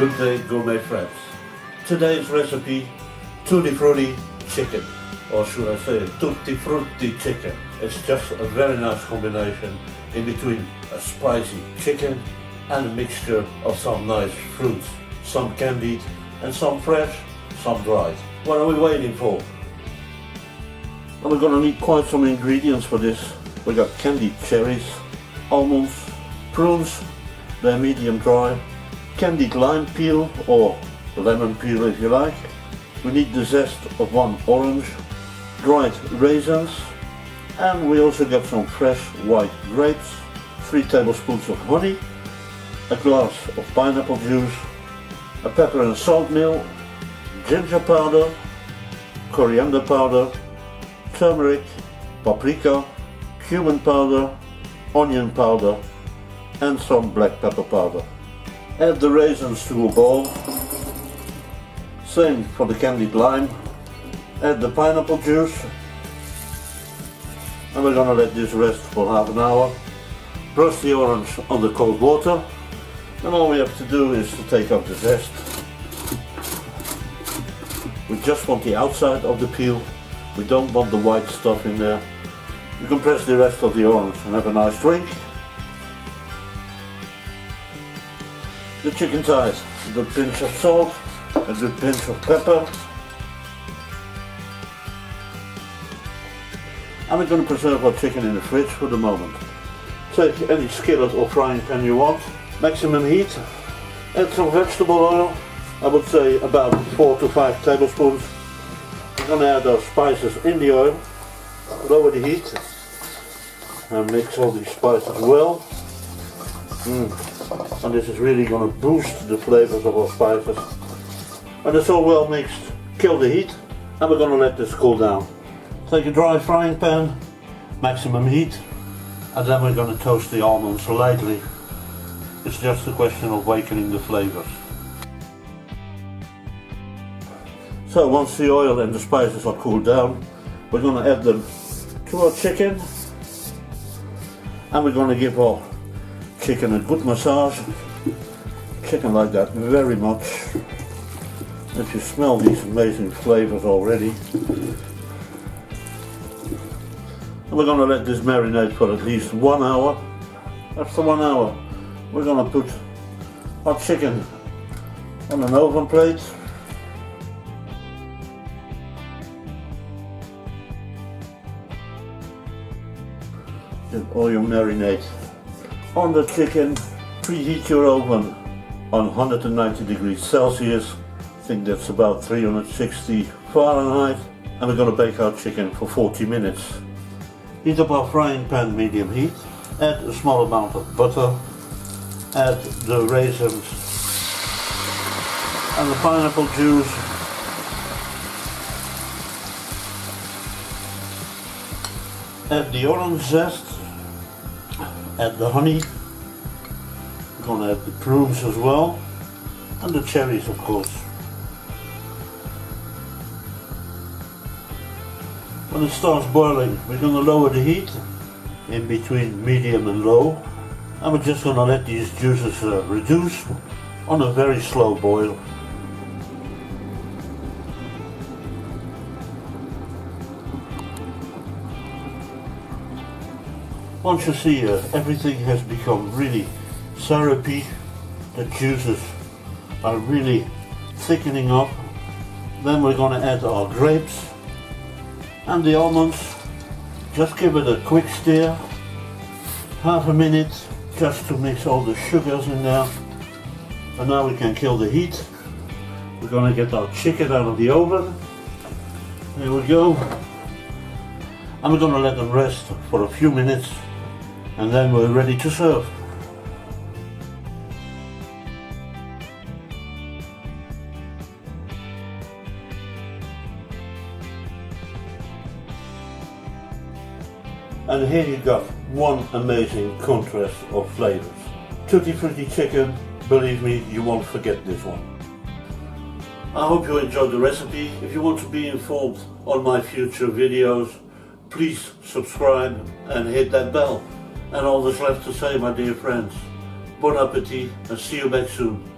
Good day, gourmet friends. Today's recipe, Tutti Frutti chicken, or should I say Tutti Frutti chicken. It's just a very nice combination in between a spicy chicken and a mixture of some nice fruits, some candied and some fresh, some dried. What are we waiting for? Well, we're going to need quite some ingredients for this. We got candied cherries, almonds, prunes, they're medium dry, candied lime peel or lemon peel if you like. We need the zest of 1 orange, dried raisins, and we also got some fresh white grapes, 3 tablespoons of honey, a glass of pineapple juice, a pepper and salt mill, ginger powder, coriander powder, turmeric, paprika, cumin powder, onion powder, and some black pepper powder. Add the raisins to a bowl. Same for the candied lime. Add the pineapple juice. And we're gonna let this rest for half an hour. Brush the orange under cold water. And all we have to do is to take out the zest. We just want the outside of the peel. We don't want the white stuff in there. You can press the rest of the orange and have a nice drink. The chicken thighs, a good pinch of salt, a good pinch of pepper. And we're going to preserve our chicken in the fridge for the moment. Take any skillet or frying pan you want, maximum heat, add some vegetable oil, I would say about 4 to 5 tablespoons. We're going to add our spices in the oil, lower the heat, and mix all these spices well. And this is really going to boost the flavors of our spices. When it's all well mixed, kill the heat, and we're going to let this cool down. Take a dry frying pan, maximum heat, and then we're going to toast the almonds lightly. It's just a question of awakening the flavors. So once the oil and the spices are cooled down, we're going to add them to our chicken, and we're going to give our chicken a good massage. Chicken like that very much. If you smell these amazing flavors already. And we're going to let this marinate for at least 1 hour. After 1 hour, we're going to put our chicken on an oven plate. Get all your marinade on the chicken. Preheat your oven on 190 degrees Celsius. I think that's about 360 Fahrenheit. And we're going to bake our chicken for 40 minutes. Heat up our frying pan medium heat. Add a small amount of butter. Add the raisins and the pineapple juice. Add the orange zest. Add the honey. We're going to add the prunes as well, and the cherries of course. When it starts boiling, we're going to lower the heat in between medium and low, and we're just going to let these juices reduce on a very slow boil. Once you see everything has become really syrupy, the juices are really thickening up, then we're going to add our grapes and the almonds. Just give it a quick stir, half a minute, just to mix all the sugars in there. And now we can kill the heat. We're going to get our chicken out of the oven. There we go. And we're going to let them rest for a few minutes, and then we're ready to serve. And here you got one amazing contrast of flavors. Tutti Frutti chicken, believe me, you won't forget this one. I hope you enjoyed the recipe. If you want to be informed on my future videos, please subscribe and hit that bell. And all that's left to say, my dear friends, bon appetit and see you back soon.